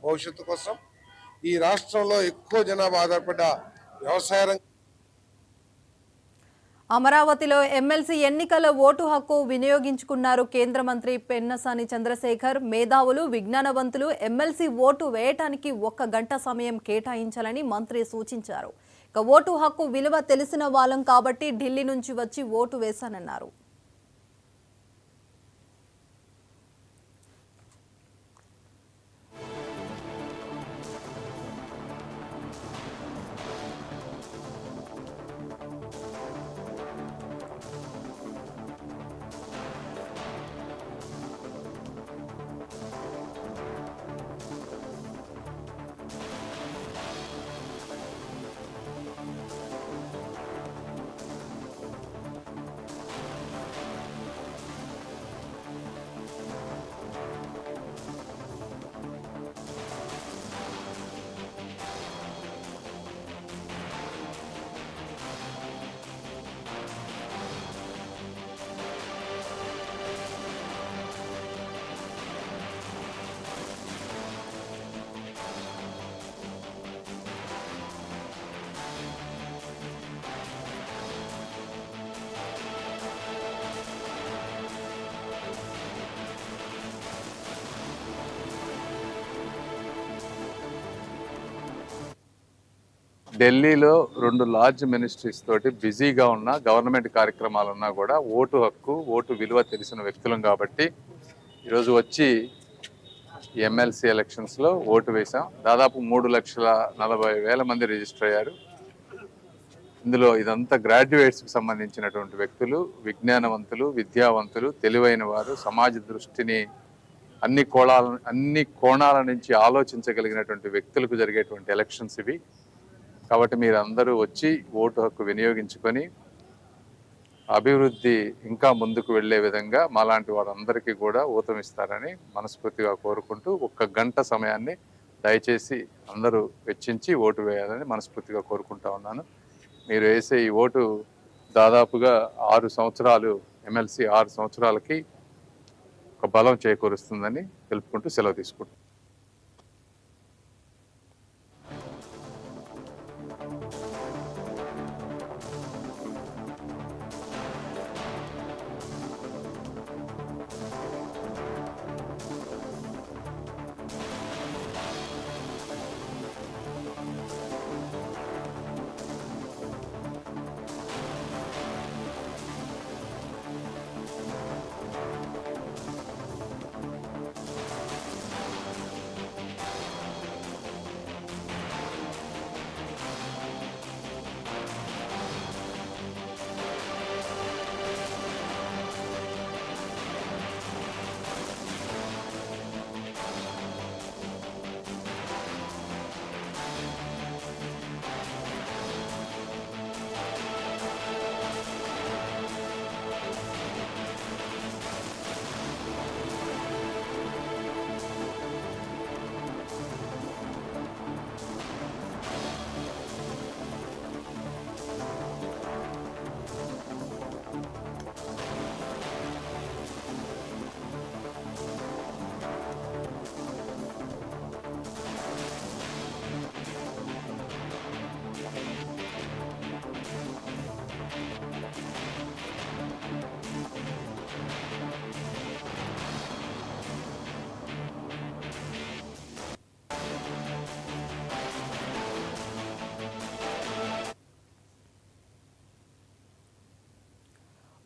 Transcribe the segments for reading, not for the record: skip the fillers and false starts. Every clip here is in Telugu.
భవిష్యత్తు కోసం ఈ రాష్ట్రంలో ఎక్కువ జనాభా ఆధారపడ్డ వ్యవసాయ రంగం. అమరావతిలో ఎమ్మెల్సీ ఎన్నికల ఓటు హక్కు వినియోగించుకున్నారు కేంద్ర మంత్రి పెన్నసాని చంద్రశేఖర్. మేధావులు, విజ్ఞానవంతులు ఎమ్మెల్సీ ఓటు వేయటానికి 1 గంట సమయం కేటాయించాలని మంత్రి సూచించారు. ఇక ఓటు హక్కు విలువ తెలిసిన వాళ్ళం కాబట్టి ఢిల్లీ నుంచి వచ్చి ఓటు వేశానన్నారు. ఢిల్లీలో 2 లార్జ్ మినిస్ట్రీస్ తోటి బిజీగా ఉన్న గవర్నమెంట్ కార్యక్రమాలు ఉన్నా కూడా ఓటు హక్కు, ఓటు విలువ తెలిసిన వ్యక్తులం కాబట్టి ఈరోజు వచ్చి ఎమ్మెల్సీ ఎలక్షన్స్లో ఓటు వేసాం. దాదాపు 3,40,000 మంది రిజిస్టర్ అయ్యారు. ఇందులో ఇదంతా గ్రాడ్యుయేట్స్కి సంబంధించినటువంటి వ్యక్తులు, విజ్ఞానవంతులు, విద్యావంతులు, తెలివైన వారు, సమాజ దృష్టిని అన్ని కోణాల నుంచి ఆలోచించగలిగినటువంటి వ్యక్తులకు జరిగేటువంటి ఎలక్షన్స్ ఇవి. కాబట్టి మీరు అందరూ వచ్చి ఓటు హక్కు వినియోగించుకొని అభివృద్ధి ఇంకా ముందుకు వెళ్లే విధంగా మాలాంటి వారందరికీ కూడా ఊతమిస్తారని మనస్ఫూర్తిగా కోరుకుంటూ 1 గంట సమయాన్ని దయచేసి అందరూ వెచ్చించి ఓటు వేయాలని మనస్ఫూర్తిగా కోరుకుంటా ఉన్నాను. మీరు వేసే ఈ ఓటు దాదాపుగా 6 సంవత్సరాలు ఎమ్మెల్సీ 6 సంవత్సరాలకి ఒక బలం చేకూరుస్తుందని తెలుపుకుంటూ సెలవు తీసుకుంటాం.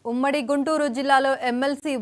ఉమ్మడి గుంటూరు జిల్లాలో ఎమ్మెల్సీ